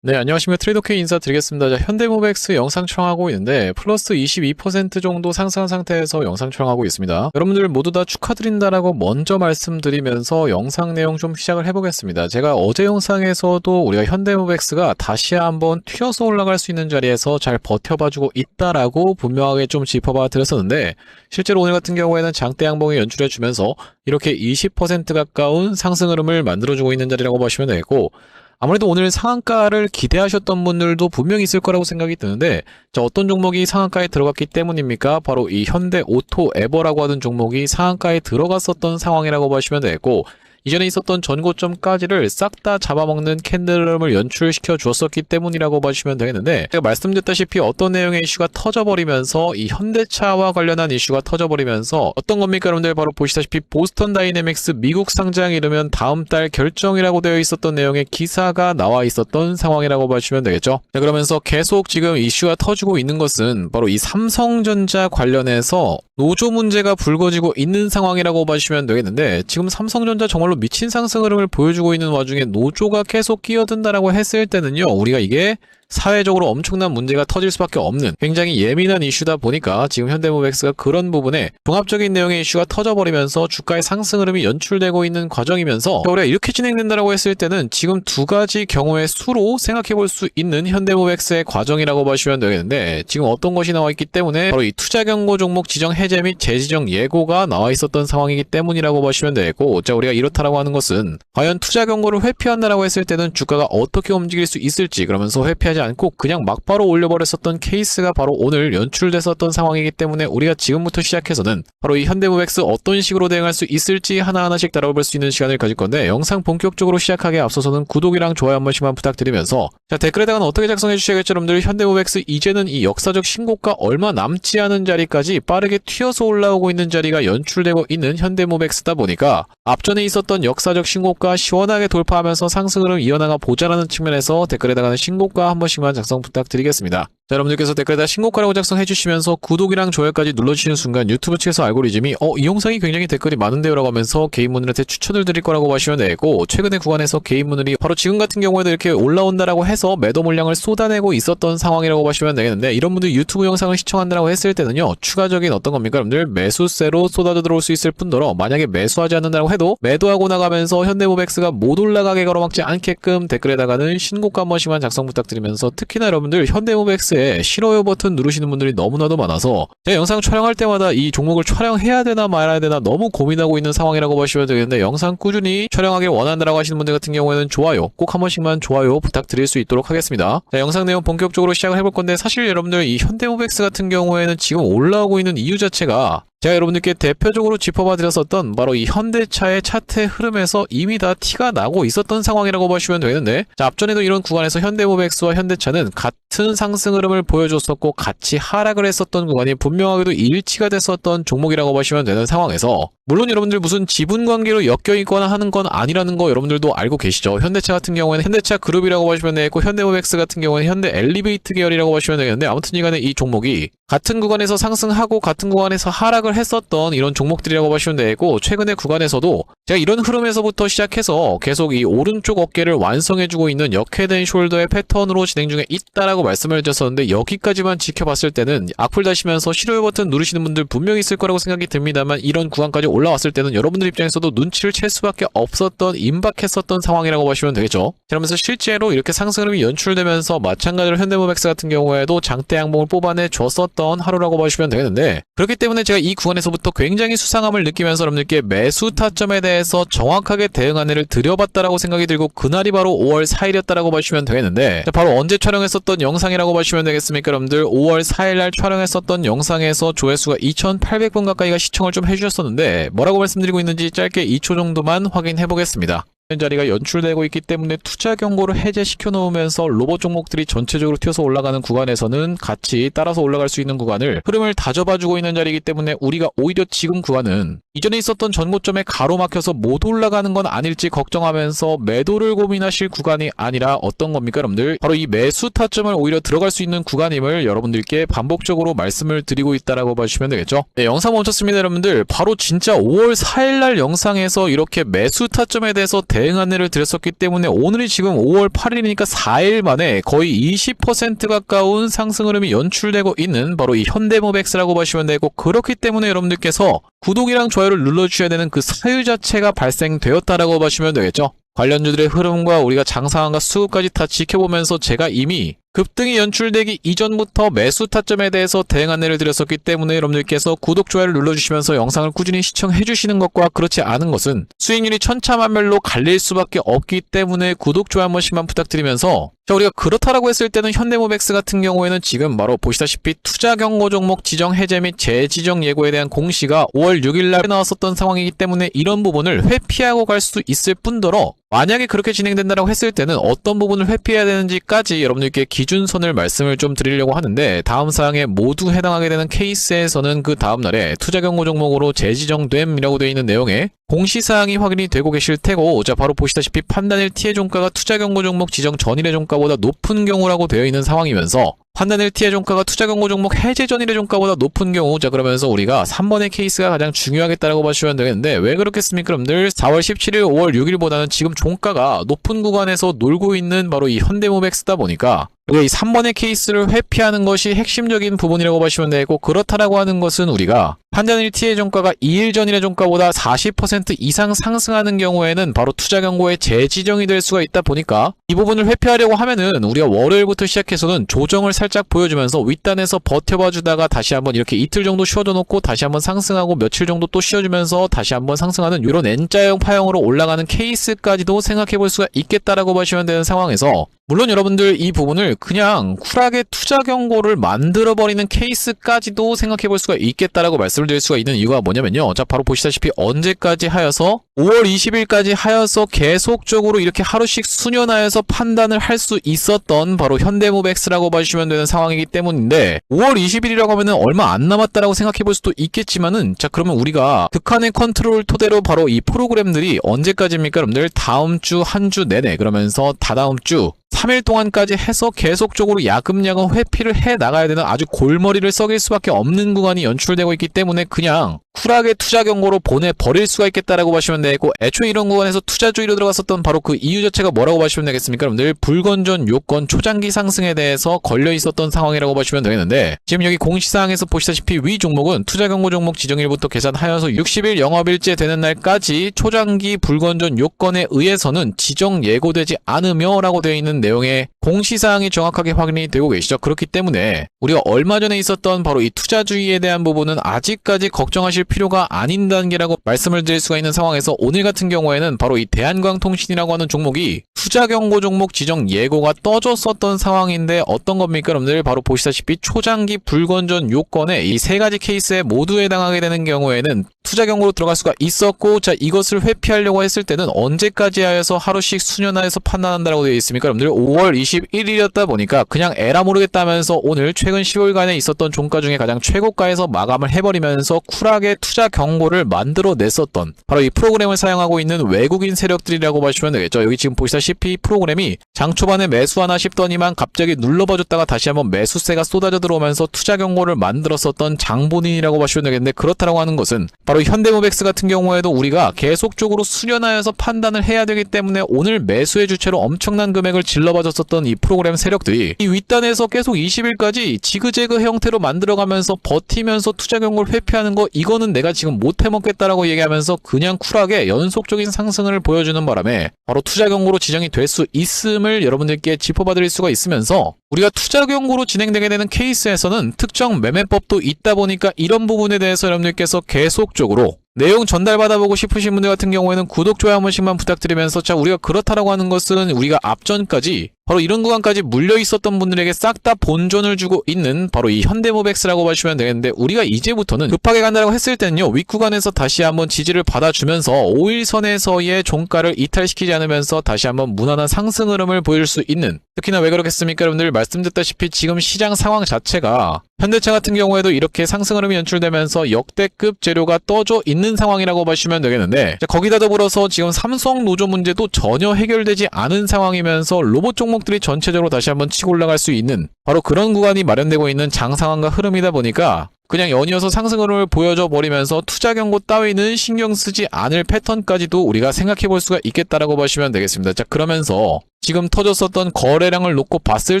네, 안녕하십니까. 트레이더K 인사드리겠습니다. 자, 현대모백스 영상 촬영하고 있는데 플러스 22% 정도 상승한 상태에서 영상 촬영하고 있습니다. 여러분들 모두 다 축하드린다라고 먼저 말씀드리면서 영상 내용 좀 시작을 해보겠습니다. 제가 어제 영상에서도 우리가 현대모백스가 다시 한번 튀어서 올라갈 수 있는 자리에서 잘 버텨봐주고 있다라고 분명하게 좀 짚어봐 드렸었는데, 실제로 오늘 같은 경우에는 장대 양봉이 연출해주면서 이렇게 20% 가까운 상승 흐름을 만들어주고 있는 자리라고 보시면 되겠고, 아무래도 오늘 상한가를 기대하셨던 분들도 분명히 있을 거라고 생각이 드는데, 자, 어떤 종목이 상한가에 들어갔기 때문입니까? 바로 이 현대 오토 에버라고 하는 종목이 상한가에 들어갔었던 상황이라고 보시면 되겠고, 이전에 있었던 전고점까지를 싹 다 잡아먹는 캔들음을 연출시켜 주었었기 때문이라고 보시면 되겠는데, 제가 말씀드렸다시피 어떤 내용의 이슈가 터져버리면서 이 현대차와 관련한 이슈가 터져버리면서 어떤 겁니까? 여러분들 바로 보시다시피 보스턴 다이내믹스 미국 상장 이르면 다음 달 결정이라고 되어 있었던 내용의 기사가 나와 있었던 상황이라고 보시면 되겠죠. 자, 그러면서 계속 지금 이슈가 터지고 있는 것은 바로 이 삼성전자 관련해서 노조 문제가 불거지고 있는 상황이라고 보시면 되겠는데, 지금 삼성전자 정말로 미친 상승 흐름을 보여주고 있는 와중에 노조가 계속 끼어든다라고 했을 때는요, 우리가 이게 사회적으로 엄청난 문제가 터질 수밖에 없는 굉장히 예민한 이슈다 보니까 지금 현대모백스가 그런 부분에 종합적인 내용의 이슈가 터져버리면서 주가의 상승 흐름이 연출되고 있는 과정이면서, 우리가 이렇게 진행된다라고 했을 때는 지금 두 가지 경우의 수로 생각해 볼 수 있는 현대모백스의 과정이라고 보시면 되겠는데, 지금 어떤 것이 나와 있기 때문에 바로 이 투자 경고 종목 지정 해제 및 재지정 예고가 나와 있었던 상황이기 때문이라고 보시면 되고, 자, 우리가 이렇다라고 하는 것은 과연 투자 경고를 회피한다라고 했을 때는 주가가 어떻게 움직일 수 있을지, 그러면서 회피하지 않고 그냥 막바로 올려버렸었던 케이스가 바로 오늘 연출됐었던 상황이기 때문에, 우리가 지금부터 시작해서는 바로 이 현대모백스 어떤 식으로 대응할 수 있을지 하나하나씩 다뤄볼 수 있는 시간을 가질 건데, 영상 본격적으로 시작하기에 앞서서는 구독이랑 좋아요 한 번씩만 부탁드리면서, 자, 댓글에다가는 어떻게 작성해 주셔야겠죠 여러분들. 현대모백스 이제는 이 역사적 신고가 얼마 남지 않은 자리까지 빠르게 튀어서 올라오고 있는 자리가 연출되고 있는 현대모백스다 보니까 앞전에 있었던 역사적 신고가 시원하게 돌파하면서 상승 흐름 이어나가 보자라는 측면에서 댓글에다가는 신고가 한 번씩만 작성 부탁드리겠습니다. 자, 여러분들께서 댓글에다 신고가라고 작성해 주시면서 구독이랑 좋아요까지 눌러주시는 순간 유튜브 측에서 알고리즘이 이 영상이 굉장히 댓글이 많은데요 라고 하면서 개인분들한테 추천을 드릴 거라고 보시면 되고, 최근의 구간에서 개인분들이 바로 지금 같은 경우에도 이렇게 올라온다라고 해서 매도 물량을 쏟아내고 있었던 상황이라고 보시면 되겠는데, 이런 분들 유튜브 영상을 시청한다라고 했을 때는요, 추가적인 어떤 겁니까 여러분들, 매수세로 쏟아져 들어올 수 있을 뿐더러 만약에 매수하지 않는다고 해도 매도하고 나가면서 현대모백스가 못 올라가게 걸어막지 않게끔 댓글에다가는 신고가 한 번씩만 작성 부탁드리면서, 특히나 여러분들 현대모백스 싫어요 버튼 누르시는 분들이 너무나도 많아서 제가 영상 촬영할 때마다 이 종목을 촬영해야 되나 말아야 되나 너무 고민하고 있는 상황이라고 보시면 되겠는데, 영상 꾸준히 촬영하길 원한다라고 하시는 분들 같은 경우에는 좋아요 꼭 한 번씩만 좋아요 부탁드릴 수 있도록 하겠습니다. 자, 영상 내용 본격적으로 시작을 해볼 건데, 사실 여러분들 이 현대모백스 같은 경우에는 지금 올라오고 있는 이유 자체가 제가 여러분들께 대표적으로 짚어봐 드렸었던 바로 이 현대차의 차트 흐름에서 이미 다 티가 나고 있었던 상황이라고 보시면 되는데, 자, 앞전에도 이런 구간에서 현대모백스와 현대차는 같은 상승 흐름을 보여줬었고 같이 하락을 했었던 구간이 분명하게도 일치가 됐었던 종목이라고 보시면 되는 상황에서, 물론 여러분들 무슨 지분 관계로 엮여 있거나 하는 건 아니라는 거 여러분들도 알고 계시죠. 현대차 같은 경우에는 현대차 그룹이라고 보시면 되겠고, 현대모백스 같은 경우에는 현대 엘리베이트 계열이라고 보시면 되겠는데, 아무튼 이간에 이 종목이 같은 구간에서 상승하고 같은 구간에서 하락을 했었던 이런 종목들이라고 보시면 되고, 최근의 구간에서도 제가 이런 흐름에서부터 시작해서 계속 이 오른쪽 어깨를 완성해주고 있는 역회된 숄더의 패턴으로 진행 중에 있다라고 말씀을 드렸었는데, 여기까지만 지켜봤을 때는 악플 다시면서 싫어요 버튼 누르시는 분들 분명히 있을 거라고 생각이 듭니다만, 이런 구간까지 올라왔을 때는 여러분들 입장에서도 눈치를 챌 수밖에 없었던 임박했었던 상황이라고 보시면 되겠죠. 그러면서 실제로 이렇게 상승 흐름이 연출되면서 마찬가지로 현대모백스 같은 경우에도 장대 양봉을 뽑아내 줬었던 하루라고 보시면 되겠는데, 그렇기 때문에 제가 이 구간에서부터 굉장히 수상함을 느끼면서 여러분들께 매수 타점에 대해서 정확하게 대응 안내를 드려봤다라고 생각이 들고, 그날이 바로 5월 4일이었다라고 보시면 되겠는데, 바로 언제 촬영했었던 영상이라고 보시면 되겠습니까 여러분들. 5월 4일날 촬영했었던 영상에서 조회수가 2,800분 가까이가 시청을 좀 해주셨었는데, 뭐라고 말씀드리고 있는지 짧게 2초 정도만 확인해 보겠습니다. 자리가 연출되고 있기 때문에 투자 경고를 해제시켜 놓으면서 로봇 종목들이 전체적으로 튀어서 올라가는 구간에서는 같이 따라서 올라갈 수 있는 구간을 흐름을 다져봐주고 있는 자리이기 때문에, 우리가 오히려 지금 구간은 이전에 있었던 전고점에 가로막혀서 못 올라가는 건 아닐지 걱정하면서 매도를 고민하실 구간이 아니라 어떤 겁니까 여러분들, 바로 이 매수 타점을 오히려 들어갈 수 있는 구간임을 여러분들께 반복적으로 말씀을 드리고 있다라고 보시면 되겠죠. 네, 영상 멈췄습니다 여러분들. 바로 진짜 5월 4일날 영상에서 이렇게 매수 타점에 대해서 대응 안내를 드렸었기 때문에 오늘이 지금 5월 8일이니까 4일 만에 거의 20% 가까운 상승 흐름이 연출되고 있는 바로 이 현대모백스라고 보시면 되고, 그렇기 때문에 여러분들께서 구독이랑 좋아요를 눌러주셔야 되는 그 사유 자체가 발생되었다라고 보시면 되겠죠. 관련주들의 흐름과 우리가 장상한가 수급까지 다 지켜보면서 제가 이미 급등이 연출되기 이전부터 매수 타점에 대해서 대응 안내를 드렸었기 때문에 여러분들께서 구독, 좋아요를 눌러주시면서 영상을 꾸준히 시청해 주시는 것과 그렇지 않은 것은 수익률이 천차만별로 갈릴 수밖에 없기 때문에 구독, 좋아요 한 번씩만 부탁드리면서, 자, 우리가 그렇다라고 했을 때는 현대모백스 같은 경우에는 지금 바로 보시다시피 투자 경고 종목 지정 해제 및 재지정 예고에 대한 공시가 5월 6일 날 나왔었던 상황이기 때문에 이런 부분을 회피하고 갈 수 있을 뿐더러, 만약에 그렇게 진행된다라고 했을 때는 어떤 부분을 회피해야 되는지까지 여러분들께 기준선을 말씀을 좀 드리려고 하는데, 다음 사항에 모두 해당하게 되는 케이스에서는 그 다음날에 투자 경고 종목으로 재지정됨이라고 되어 있는 내용에 공시사항이 확인이 되고 계실 테고, 자, 바로 보시다시피 판단일 T의 종가가 투자 경고 종목 지정 전일의 종가보다 높은 경우라고 되어 있는 상황이면서, 판단일 T의 종가가 투자 경고 종목 해제 전일의 종가보다 높은 경우, 자, 그러면서 우리가 3번의 케이스가 가장 중요하겠다라고 보시면 되겠는데, 왜 그렇겠습니까 여러분들? 4월 17일, 5월 6일보다는 지금 종가가 높은 구간에서 놀고 있는 바로 이 현대모백스다 보니까 우리가 이 3번의 케이스를 회피하는 것이 핵심적인 부분이라고 보시면 되고, 그렇다라고 하는 것은 우리가 판단일 T의 종가가 2일 전일의 종가보다 40% 이상 상승하는 경우에는 바로 투자 경고에 재지정이 될 수가 있다 보니까, 이 부분을 회피하려고 하면은 우리가 월요일부터 시작해서는 조정을 살짝 보여주면서 윗단에서 버텨봐 주다가 다시 한번 이렇게 이틀 정도 쉬어줘 놓고 다시 한번 상승하고 며칠 정도 또 쉬어주면서 다시 한번 상승하는 이런 N자형 파형으로 올라가는 케이스까지도 생각해 볼 수가 있겠다라고 보시면 되는 상황에서, 물론 여러분들 이 부분을 그냥 쿨하게 투자 경고를 만들어버리는 케이스까지도 생각해 볼 수가 있겠다라고 말씀을 드릴 수가 있는 이유가 뭐냐면요. 자, 바로 보시다시피 언제까지 하여서 5월 20일까지 하여서 계속적으로 이렇게 하루씩 수년하여서 판단을 할 수 있었던 바로 현대모백스라고 봐주시면 되는 상황이기 때문인데, 5월 20일이라고 하면은 얼마 안 남았다라고 생각해 볼 수도 있겠지만은, 자, 그러면 우리가 극한의 컨트롤 토대로 바로 이 프로그램들이 언제까지입니까 여러분들? 다음 주 한 주 내내, 그러면서 다다음 주 3일 동안까지 해서 계속적으로 야금야금 회피를 해 나가야 되는 아주 골머리를 썩일 수밖에 없는 구간이 연출되고 있기 때문에 그냥 쿨하게 투자 경고로 보내버릴 수가 있겠다라고 보시면 되고, 애초에 이런 구간에서 투자주의로 들어갔었던 바로 그 이유 자체가 뭐라고 보시면 되겠습니까 여러분들? 불건전 요건 초장기 상승에 대해서 걸려 있었던 상황이라고 보시면 되겠는데, 지금 여기 공시사항에서 보시다시피 위 종목은 투자 경고 종목 지정일부터 계산하여서 60일 영업일째 되는 날까지 초장기 불건전 요건에 의해서는 지정 예고되지 않으며 라고 되어 있는 내용의 공시사항이 정확하게 확인이 되고 계시죠. 그렇기 때문에 우리가 얼마 전에 있었던 바로 이 투자주의에 대한 부분은 아직까지 걱정하실 필요가 아닌 단계라고 말씀을 드릴 수가 있는 상황에서, 오늘 같은 경우에는 바로 이 대한광통신이라고 하는 종목이 투자 경고 종목 지정 예고가 떠졌었던 상황인데, 어떤 겁니까 여러분들? 바로 보시다시피 초장기 불건전 요건에 이 세 가지 케이스에 모두 해당하게 되는 경우에는 투자 경고로 들어갈 수가 있었고, 자, 이것을 회피하려고 했을 때는 언제까지 하여서 하루씩 수년하여서 판단한다라고 되어 있습니까 여러분들? 5월 21일이었다 보니까 그냥 에라 모르겠다면서 오늘 최근 10월간에 있었던 종가 중에 가장 최고가에서 마감을 해버리면서 쿨하게 투자 경고를 만들어냈었던 바로 이 프로그램을 사용하고 있는 외국인 세력들이라고 보시면 되겠죠. 여기 지금 보시다시피 프로그램이 장 초반에 매수하나 싶더니만 갑자기 눌러봐줬다가 다시 한번 매수세가 쏟아져 들어오면서 투자 경고를 만들었었던 장본인이라고 보시면 되겠는데, 그렇다라고 하는 것은 바로 현대모백스 같은 경우에도 우리가 계속적으로 수련하여서 판단을 해야 되기 때문에 오늘 매수의 주체로 엄청난 금액을 질러봐줬었던 이 프로그램 세력들이 이 윗단에서 계속 20일까지 지그재그 형태로 만들어가면서 버티면서 투자 경고를 회피하는 거, 이거는 내가 지금 못 해먹겠다라고 얘기하면서 그냥 쿨하게 연속적인 상승을 보여주는 바람에 바로 투자 경고로 지정이 될 수 있음을 여러분들께 짚어봐드릴 수가 있으면서, 우리가 투자 경고로 진행되게 되는 케이스에서는 특정 매매법도 있다 보니까 이런 부분에 대해서 여러분들께서 계속적으로 내용 전달받아보고 싶으신 분들 같은 경우에는 구독, 좋아요 한 번씩만 부탁드리면서, 자, 우리가 그렇다라고 하는 것은 우리가 앞전까지 바로 이런 구간까지 물려 있었던 분들에게 싹 다 본전을 주고 있는 바로 이 현대모백스라고 보시면 되겠는데, 우리가 이제부터는 급하게 간다고 했을 때는요, 윗구간에서 다시 한번 지지를 받아주면서 5일선에서의 종가를 이탈시키지 않으면서 다시 한번 무난한 상승 흐름을 보일 수 있는, 특히나 왜 그렇겠습니까 여러분들? 말씀드렸다시피 지금 시장 상황 자체가 현대차 같은 경우에도 이렇게 상승 흐름이 연출되면서 역대급 재료가 떠져 있는 상황이라고 보시면 되겠는데, 거기다 더불어서 지금 삼성 노조 문제도 전혀 해결되지 않은 상황이면서 로봇 종목들이 전체적으로 다시 한번 치고 올라갈 수 있는 바로 그런 구간이 마련되고 있는 장상황과 흐름이다 보니까, 그냥 연이어서 상승을 보여줘 버리면서 투자 경고 따위는 신경 쓰지 않을 패턴까지도 우리가 생각해 볼 수가 있겠다라고 보시면 되겠습니다. 자, 그러면서 지금 터졌었던 거래량을 놓고 봤을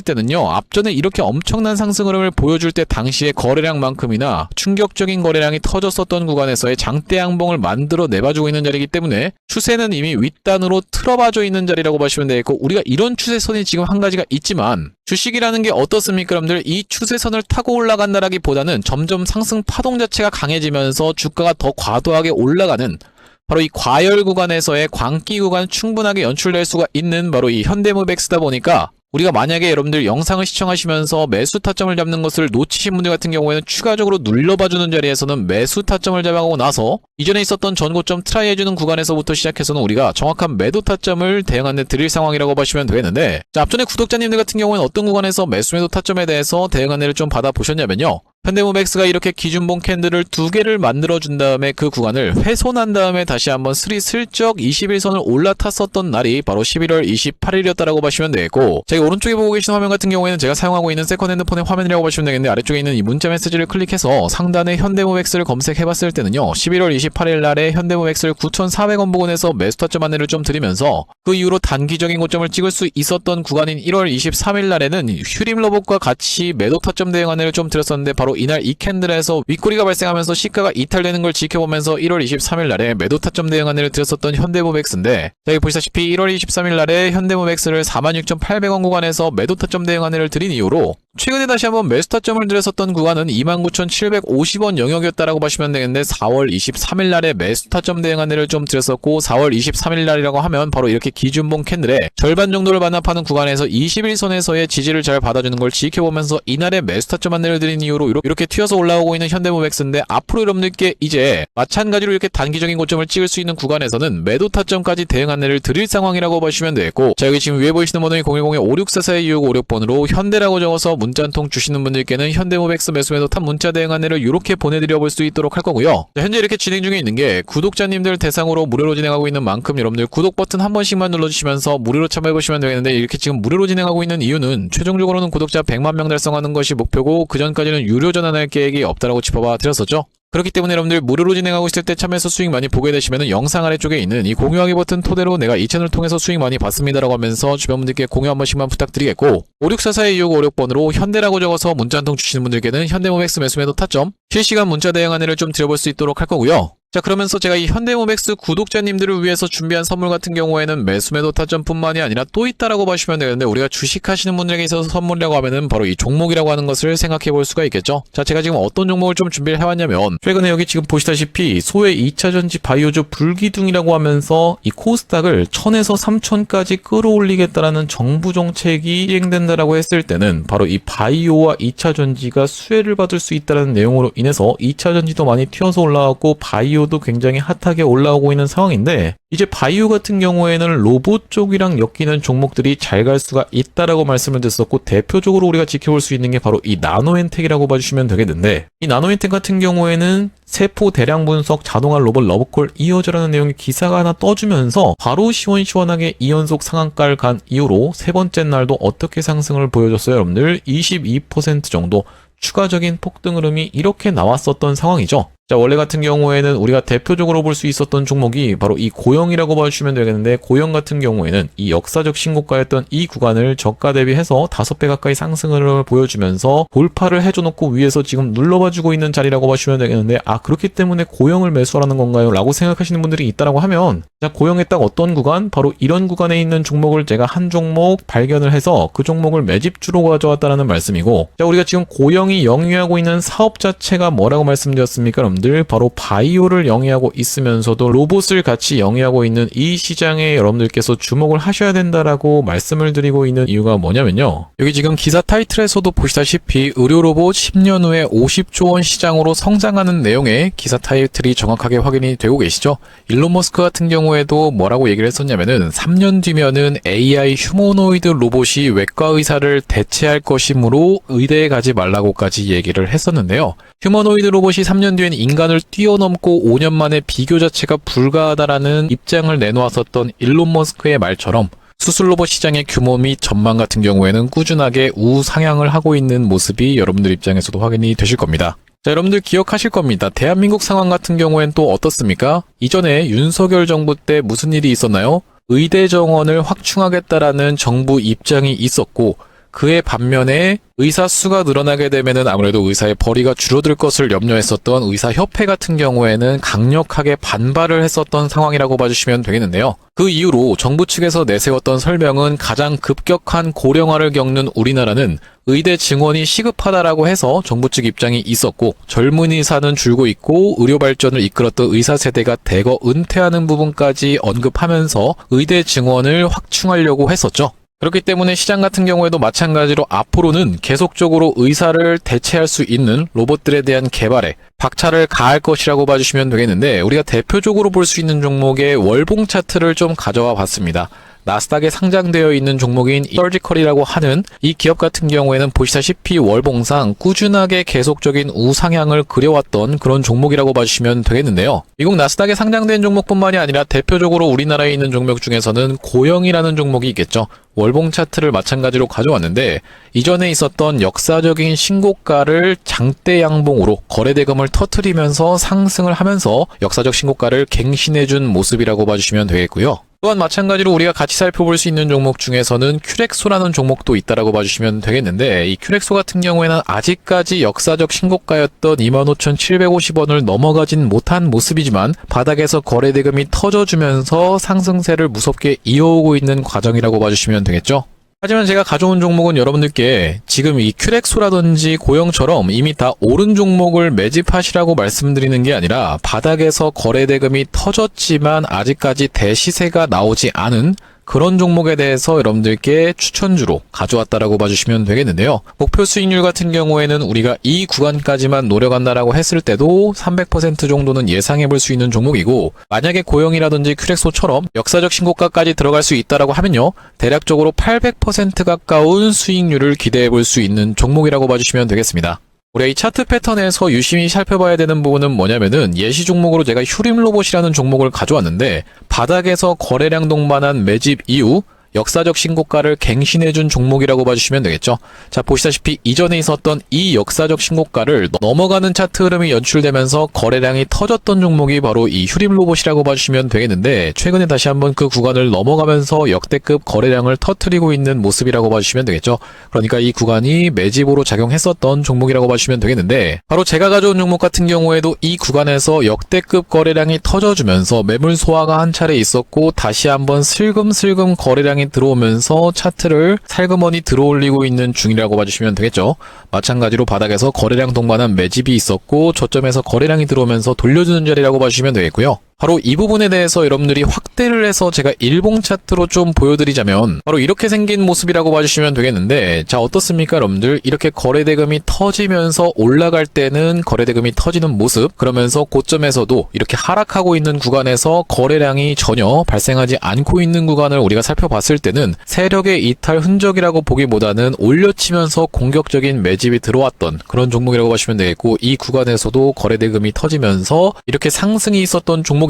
때는요, 앞전에 이렇게 엄청난 상승 흐름을 보여줄 때 당시의 거래량만큼이나 충격적인 거래량이 터졌었던 구간에서의 장대 양봉을 만들어 내봐주고 있는 자리이기 때문에 추세는 이미 윗단으로 틀어봐져 있는 자리라고 보시면 되겠고, 우리가 이런 추세선이 지금 한 가지가 있지만 주식이라는 게 어떻습니까 여러분들? 이 추세선을 타고 올라간다라기보다는 점점 상승 파동 자체가 강해지면서 주가가 더 과도하게 올라가는, 바로 이 과열 구간에서의 광기 구간 충분하게 연출될 수가 있는 바로 이 현대무백스다 보니까, 우리가 만약에 여러분들 영상을 시청하시면서 매수 타점을 잡는 것을 놓치신 분들 같은 경우에는 추가적으로 눌러봐주는 자리에서는 매수 타점을 잡아가고 나서 이전에 있었던 전고점 트라이 해주는 구간에서부터 시작해서는 우리가 정확한 매도 타점을 대응하는 데 드릴 상황이라고 보시면 되겠는데, 자, 앞전에 구독자님들 같은 경우에는 어떤 구간에서 매수 매도 타점에 대해서 대응 안내를 좀 받아보셨냐면요, 현대무백스가 이렇게 기준봉 캔들을 2개를 만들어준 다음에 그 구간을 훼손한 다음에 다시 한번 슬쩍 21선을 올라탔었던 날이 바로 11월 28일이었다라고 보시면 되겠고, 제가 오른쪽에 보고 계신 화면 같은 경우에는 제가 사용하고 있는 세컨 핸드폰의 화면이라고 보시면 되겠는데, 아래쪽에 있는 이 문자 메시지를 클릭해서 상단에 현대무백스를 검색해봤을 때는요, 11월 28일 날에 현대무백스를 9,400원 부근에서 매수 타점 안내를 좀 드리면서 그 이후로 단기적인 고점을 찍을 수 있었던 구간인 1월 23일 날에는 휴림 로봇과 같이 매도 타점 대응 안내를 좀 드렸었는데, 바로 이날 이 캔들에서 윗꼬리가 발생하면서 시가가 이탈되는 걸 지켜보면서 1월 23일 날에 매도 타점 대응 안내를 드렸었던 현대무백스인데, 자, 여기 보시다시피 1월 23일 날에 현대무백스를 46,800원 구간에서 매도 타점 대응 안내를 드린 이후로 최근에 다시 한번 매수 타점을 드렸었던 구간은 29,750원 영역이었다라고 보시면 되겠는데, 4월 23일 날에 매수 타점 대응 안내를 좀 드렸었고, 4월 23일 날이라고 하면 바로 이렇게 기준봉 캔들의 절반 정도를 반납하는 구간에서 21선에서의 지지를 잘 받아주는 걸 지켜보면서 이날에 매수 타점 안내를 드린 이후로 이렇게 튀어서 올라오고 있는 현대무백스인데, 앞으로 여러분들께 이제 마찬가지로 이렇게 단기적인 고점을 찍을 수 있는 구간에서는 매도 타점까지 대응 안내를 드릴 상황이라고 보시면 되겠고, 자, 여기 지금 위에 보이시는 번호인 010-5644-2656번으로 현대라고 적어서 문자 한 통 주시는 분들께는 현대무백스 매수 매도 탑 문자 대응 안내를 이렇게 보내드려 볼 수 있도록 할 거고요. 자, 현재 이렇게 진행 중에 있는 게 구독자님들 대상으로 무료로 진행하고 있는 만큼 여러분들 구독 버튼 한 번씩만 눌러주시면서 무료로 참여해보시면 되겠는데, 이렇게 지금 무료로 진행하고 있는 이유는 최종적으로는 구독자 100만 명 달성하는 것이 목표고, 그 전까지는 유료 전환할 계획이 없다라고 짚어봐 드렸었죠. 그렇기 때문에 여러분들 무료로 진행하고 있을 때 참여해서 수익 많이 보게 되시면은 영상 아래쪽에 있는 이 공유하기 버튼 토대로 내가 이 채널을 통해서 수익 많이 봤습니다라고 하면서 주변 분들께 공유 한 번씩만 부탁드리겠고, 5644-2656번으로 현대라고 적어서 문자 한 통 주시는 분들께는 현대무백스 매수 매도 타점 실시간 문자 대응 안내를 좀 드려볼 수 있도록 할 거고요. 자, 그러면서 제가 이 현대무백스 구독자님들을 위해서 준비한 선물 같은 경우에는 매수 매도 타점뿐만이 아니라 또 있다라고 보시면 되는데, 우리가 주식하시는 분들에게 있어서 선물이라고 하면은 바로 이 종목이라고 하는 것을 생각해 볼 수가 있겠죠. 자, 제가 지금 어떤 종목을 좀 준비를 해왔냐면, 최근에 여기 지금 보시다시피 소외 2차전지 바이오주 불기둥이라고 하면서 이 코스닥을 1000에서 3000까지 끌어올리겠다라는 정부 정책이 시행된다라고 했을 때는 바로 이 바이오와 2차전지가 수혜를 받을 수 있다는 내용으로 인해서 2차전지도 많이 튀어서 올라왔고 바이오도 굉장히 핫하게 올라오고 있는 상황인데, 이제 바이오 같은 경우에는 로봇 쪽이랑 엮이는 종목들이 잘 갈 수가 있다라고 말씀을 드렸었고, 대표적으로 우리가 지켜볼 수 있는 게 바로 이 나노엔텍이라고 봐주시면 되겠는데, 이 나노엔텍 같은 경우에는 세포 대량 분석 자동화 로봇 러브콜 이어져라는 내용의 기사가 하나 떠주면서 바로 시원시원하게 2연속 상한가를 간 이후로 세 번째 날도 어떻게 상승을 보여줬어요 여러분들? 22% 정도 추가적인 폭등 흐름이 이렇게 나왔었던 상황이죠. 자, 원래 같은 경우에는 우리가 대표적으로 볼 수 있었던 종목이 바로 이 고영이라고 봐주시면 되겠는데, 고영 같은 경우에는 이 역사적 신고가였던 이 구간을 저가 대비해서 5배 가까이 상승을 보여주면서 돌파를 해줘놓고 위에서 지금 눌러봐주고 있는 자리라고 보시면 되겠는데, 아, 그렇기 때문에 고영을 매수하라는 건가요? 라고 생각하시는 분들이 있다라고 하면, 자, 고영의 딱 어떤 구간? 바로 이런 구간에 있는 종목을 제가 한 종목 발견을 해서 그 종목을 매집주로 가져왔다는 말씀이고, 자, 우리가 지금 고영이 영위하고 있는 사업 자체가 뭐라고 말씀드렸습니까 여러분들? 바로 바이오를 영위하고 있으면서도 로봇을 같이 영위하고 있는 이 시장에 여러분들께서 주목을 하셔야 된다라고 말씀을 드리고 있는 이유가 뭐냐면요, 여기 지금 기사 타이틀에서도 보시다시피 의료로봇 10년 후에 50조 원 시장으로 성장하는 내용의 기사 타이틀이 정확하게 확인이 되고 계시죠. 일론 머스크 같은 경우에도 뭐라고 얘기를 했었냐면은 3년 뒤면은 AI 휴머노이드 로봇이 외과 의사를 대체할 것이므로 의대에 가지 말라고까지 얘기를 했었는데요. 휴머노이드 로봇이 3년 뒤엔 인간을 뛰어넘고 5년 만에 비교 자체가 불가하다라는 입장을 내놓았었던 일론 머스크의 말처럼 수술 로봇 시장의 규모 및 전망 같은 경우에는 꾸준하게 우상향을 하고 있는 모습이 여러분들 입장에서도 확인이 되실 겁니다. 자, 여러분들 기억하실 겁니다. 대한민국 상황 같은 경우엔 또 어떻습니까? 이전에 윤석열 정부 때 무슨 일이 있었나요? 의대 정원을 확충하겠다라는 정부 입장이 있었고, 그의 반면에 의사 수가 늘어나게 되면은 아무래도 의사의 벌이가 줄어들 것을 염려했었던 의사협회 같은 경우에는 강력하게 반발을 했었던 상황이라고 봐주시면 되겠는데요. 그 이후로 정부 측에서 내세웠던 설명은 가장 급격한 고령화를 겪는 우리나라는 의대 증원이 시급하다라고 해서 정부 측 입장이 있었고, 젊은 의사는 줄고 있고 의료 발전을 이끌었던 의사 세대가 대거 은퇴하는 부분까지 언급하면서 의대 증원을 확충하려고 했었죠. 그렇기 때문에 시장 같은 경우에도 마찬가지로 앞으로는 계속적으로 의사를 대체할 수 있는 로봇들에 대한 개발에 박차를 가할 것이라고 봐주시면 되겠는데, 우리가 대표적으로 볼 수 있는 종목의 월봉 차트를 좀 가져와 봤습니다. 나스닥에 상장되어 있는 종목인 서지컬이라고 하는 이 기업 같은 경우에는 보시다시피 월봉상 꾸준하게 계속적인 우상향을 그려왔던 그런 종목이라고 봐주시면 되겠는데요. 미국 나스닥에 상장된 종목뿐만이 아니라 대표적으로 우리나라에 있는 종목 중에서는 고영이라는 종목이 있겠죠. 월봉 차트를 마찬가지로 가져왔는데, 이전에 있었던 역사적인 신고가를 장대 양봉으로 거래대금을 터뜨리면서 상승을 하면서 역사적 신고가를 갱신해준 모습이라고 봐주시면 되겠고요. 또한 마찬가지로 우리가 같이 살펴볼 수 있는 종목 중에서는 큐렉소라는 종목도 있다라고 봐주시면 되겠는데, 이 큐렉소 같은 경우에는 아직까지 역사적 신고가였던 25,750원을 넘어가진 못한 모습이지만 바닥에서 거래대금이 터져주면서 상승세를 무섭게 이어오고 있는 과정이라고 봐주시면 되겠죠. 하지만 제가 가져온 종목은 여러분들께 지금 이 큐렉소라든지 고영처럼 이미 다 오른 종목을 매집하시라고 말씀드리는 게 아니라, 바닥에서 거래대금이 터졌지만 아직까지 대시세가 나오지 않은 그런 종목에 대해서 여러분들께 추천주로 가져왔다라고 봐주시면 되겠는데요. 목표 수익률 같은 경우에는 우리가 이 구간까지만 노려간다라고 했을 때도 300% 정도는 예상해 볼 수 있는 종목이고, 만약에 고영이라든지 큐렉소처럼 역사적 신고가까지 들어갈 수 있다라고 하면요, 대략적으로 800% 가까운 수익률을 기대해 볼 수 있는 종목이라고 봐주시면 되겠습니다. 우리가 이 차트 패턴에서 유심히 살펴봐야 되는 부분은 뭐냐면은, 예시 종목으로 제가 휴림로봇이라는 종목을 가져왔는데, 바닥에서 거래량 동반한 매집 이후 역사적 신고가를 갱신해준 종목이라고 봐주시면 되겠죠. 자, 보시다시피 이전에 있었던 이 역사적 신고가를 넘어가는 차트 흐름이 연출되면서 거래량이 터졌던 종목이 바로 이 휴림로봇이라고 봐주시면 되겠는데, 최근에 다시 한번 그 구간을 넘어가면서 역대급 거래량을 터뜨리고 있는 모습이라고 봐주시면 되겠죠. 그러니까 이 구간이 매집으로 작용했었던 종목이라고 봐주시면 되겠는데, 바로 제가 가져온 종목 같은 경우에도 이 구간에서 역대급 거래량이 터져주면서 매물 소화가 한 차례 있었고, 다시 한번 슬금슬금 거래량이 들어오면서 차트를 살그머니 들어올리고 있는 중이라고 봐주시면 되겠죠. 마찬가지로 바닥에서 거래량 동반한 매집이 있었고, 저점에서 거래량이 들어오면서 돌려주는 자리라고 봐주시면 되겠고요. 바로 이 부분에 대해서 여러분들이 확대를 해서 제가 일봉 차트로 좀 보여드리자면 바로 이렇게 생긴 모습이라고 봐주시면 되겠는데, 자, 어떻습니까 여러분들? 이렇게 거래대금이 터지면서 올라갈 때는 거래대금이 터지는 모습, 그러면서 고점에서도 이렇게 하락하고 있는 구간에서 거래량이 전혀 발생하지 않고 있는 구간을 우리가 살펴봤을 때는 세력의 이탈 흔적이라고 보기보다는 올려치면서 공격적인 매집이 들어왔던 그런 종목이라고 보시면 되겠고, 이 구간에서도 거래대금이 터지면서 이렇게 상승이 있었던 종목인데,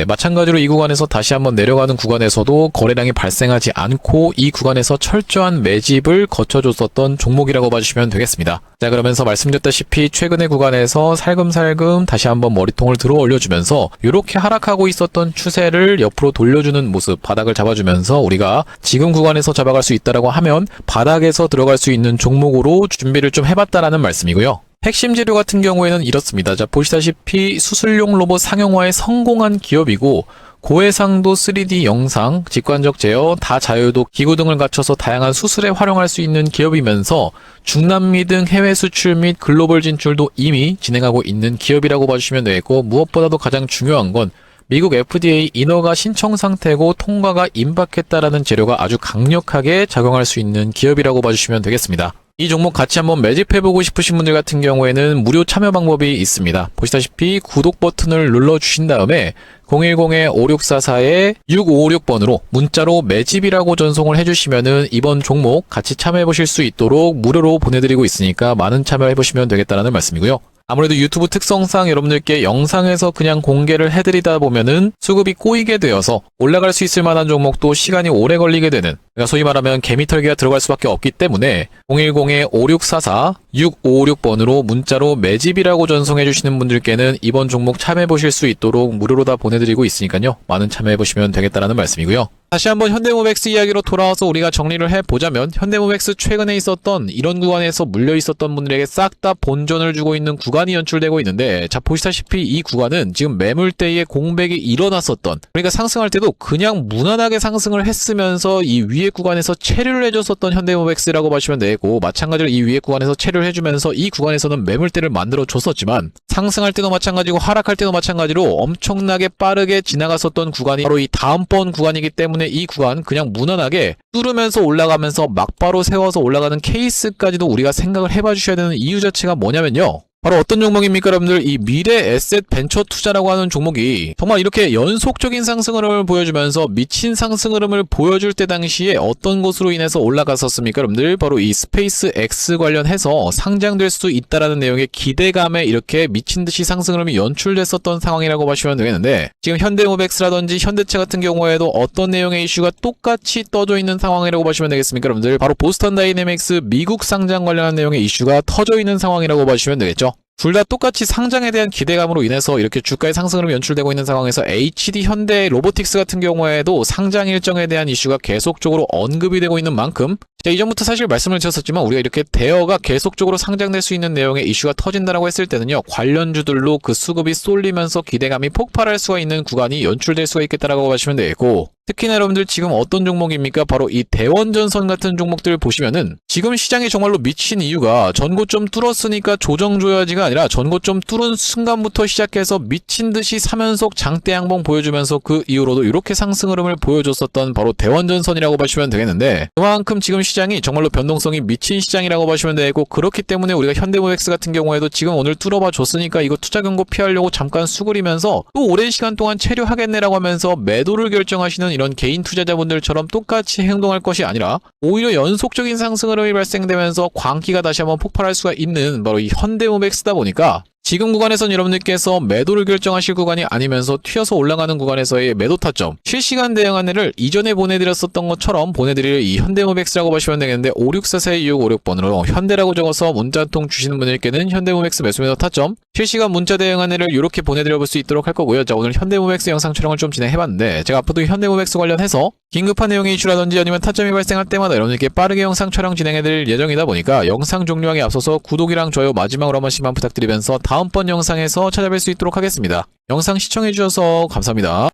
마찬가지로 이 구간에서 다시 한번 내려가는 구간에서도 거래량이 발생하지 않고 이 구간에서 철저한 매집을 거쳐줬었던 종목이라고 봐주시면 되겠습니다. 자, 그러면서 말씀드렸다시피 최근의 구간에서 살금살금 다시 한번 머리통을 들어 올려주면서 이렇게 하락하고 있었던 추세를 옆으로 돌려주는 모습, 바닥을 잡아주면서 우리가 지금 구간에서 잡아갈 수 있다라고 하면 바닥에서 들어갈 수 있는 종목으로 준비를 좀 해봤다라는 말씀이고요. 핵심 재료 같은 경우에는 이렇습니다. 자, 보시다시피 수술용 로봇 상용화에 성공한 기업이고, 고해상도 3D 영상, 직관적 제어, 다자유도 기구 등을 갖춰서 다양한 수술에 활용할 수 있는 기업이면서 중남미 등 해외 수출 및 글로벌 진출도 이미 진행하고 있는 기업이라고 봐주시면 되겠고, 무엇보다도 가장 중요한 건 미국 FDA 인허가 신청 상태고 통과가 임박했다라는 재료가 아주 강력하게 작용할 수 있는 기업이라고 봐주시면 되겠습니다. 이 종목 같이 한번 매집해보고 싶으신 분들 같은 경우에는 무료 참여 방법이 있습니다. 보시다시피 구독 버튼을 눌러주신 다음에 010-5644-6556번으로 문자로 매집이라고 전송을 해주시면은 이번 종목 같이 참여해보실 수 있도록 무료로 보내드리고 있으니까 많은 참여해보시면 되겠다는 말씀이고요. 아무래도 유튜브 특성상 여러분들께 영상에서 그냥 공개를 해드리다 보면은 수급이 꼬이게 되어서 올라갈 수 있을 만한 종목도 시간이 오래 걸리게 되는 그러니까 소위 말하면 개미털기가 들어갈 수밖에 없기 때문에 010-5644-6556번으로 문자로 매집이라고 전송해 주시는 분들께는 이번 종목 참여해 보실 수 있도록 무료로 다 보내드리고 있으니까요. 많은 참여해 보시면 되겠다라는 말씀이고요. 다시 한번 현대모백스 이야기로 돌아와서 우리가 정리를 해보자면 현대모백스 최근에 있었던 이런 구간에서 물려 있었던 분들에게 싹 다 본전을 주고 있는 구간이 연출되고 있는데, 자 보시다시피 이 구간은 지금 매물대에 공백이 일어났었던, 그러니까 상승할 때도 그냥 무난하게 상승을 했으면서 이 위에 구간에서 체류를 해줬었던 현대모백스라고 보시면 되고, 마찬가지로 이 위에 구간에서 체류를 해주면서 이 구간에서는 매물대를 만들어 줬었지만 상승할 때도 마찬가지고 하락할 때도 마찬가지로 엄청나게 빠르게 지나갔었던 구간이 바로 이 다음번 구간이기 때문에 이 구간 그냥 무난하게 뚫으면서 올라가면서 막바로 세워서 올라가는 케이스까지도 우리가 생각을 해봐 주셔야 되는 이유 자체가 뭐냐면요, 바로 어떤 종목입니까 여러분들? 이 미래 에셋 벤처 투자라고 하는 종목이 정말 이렇게 연속적인 상승 흐름을 보여주면서 미친 상승 흐름을 보여줄 때 당시에 어떤 것으로 인해서 올라갔었습니까 여러분들? 바로 이 스페이스 X 관련해서 상장될 수 있다라는 내용의 기대감에 이렇게 미친듯이 상승 흐름이 연출됐었던 상황이라고 보시면 되겠는데, 지금 현대모백스라든지 현대차 같은 경우에도 어떤 내용의 이슈가 똑같이 떠져 있는 상황이라고 보시면 되겠습니까 여러분들? 바로 보스턴 다이내믹스 미국 상장 관련한 내용의 이슈가 터져 있는 상황이라고 보시면 되겠죠. 둘 다 똑같이 상장에 대한 기대감으로 인해서 이렇게 주가의 상승으로 연출되고 있는 상황에서 HD 현대 로보틱스 같은 경우에도 상장 일정에 대한 이슈가 계속적으로 언급이 되고 있는 만큼, 이전부터 사실 말씀을 드렸었지만 우리가 이렇게 대여가 계속적으로 상장될 수 있는 내용의 이슈가 터진다라고 했을 때는요, 관련주들로 그 수급이 쏠리면서 기대감이 폭발할 수가 있는 구간이 연출될 수가 있겠다라고 보시면 되겠고, 특히나 여러분들 지금 어떤 종목입니까? 바로 이 대원전선 같은 종목들 보시면은 지금 시장이 정말로 미친 이유가 전고점 뚫었으니까 조정줘야지가 아니라 전고점 뚫은 순간부터 시작해서 미친듯이 3연속 장대 양봉 보여주면서 그 이후로도 이렇게 상승 흐름을 보여줬었던 바로 대원전선이라고 보시면 되겠는데, 그만큼 지금 시장이 정말로 변동성이 미친 시장이라고 보시면 되고, 그렇기 때문에 우리가 현대모백스 같은 경우에도 지금 오늘 뚫어봐 줬으니까 이거 투자 경고 피하려고 잠깐 수그리면서 또 오랜 시간 동안 체류하겠네라고 하면서 매도를 결정하시는 이런 개인 투자자분들처럼 똑같이 행동할 것이 아니라 오히려 연속적인 상승 흐름이 발생되면서 광기가 다시 한번 폭발할 수가 있는 바로 이 현대모백스다 보니까 지금 구간에선 여러분들께서 매도를 결정하실 구간이 아니면서 튀어서 올라가는 구간에서의 매도 타점, 실시간 대응 안내를 이전에 보내드렸었던 것처럼 보내드릴 이 현대모백스라고 보시면 되겠는데, 5644-2656번으로 현대라고 적어서 문자 한 통 주시는 분들께는 현대모백스 매수 매도 타점, 실시간 문자 대응 안내를 이렇게 보내드려 볼 수 있도록 할 거고요. 자, 오늘 현대모백스 영상 촬영을 좀 진행해봤는데, 제가 앞으로도 현대모백스 관련해서 긴급한 내용의 이슈라든지 아니면 타점이 발생할 때마다 여러분들께 빠르게 영상 촬영 진행해드릴 예정이다 보니까 영상 종료하기 앞서서 구독이랑 좋아요 마지막으로 한 번씩만 부탁드리면서 다음번 영상에서 찾아뵐 수 있도록 하겠습니다. 영상 시청해주셔서 감사합니다.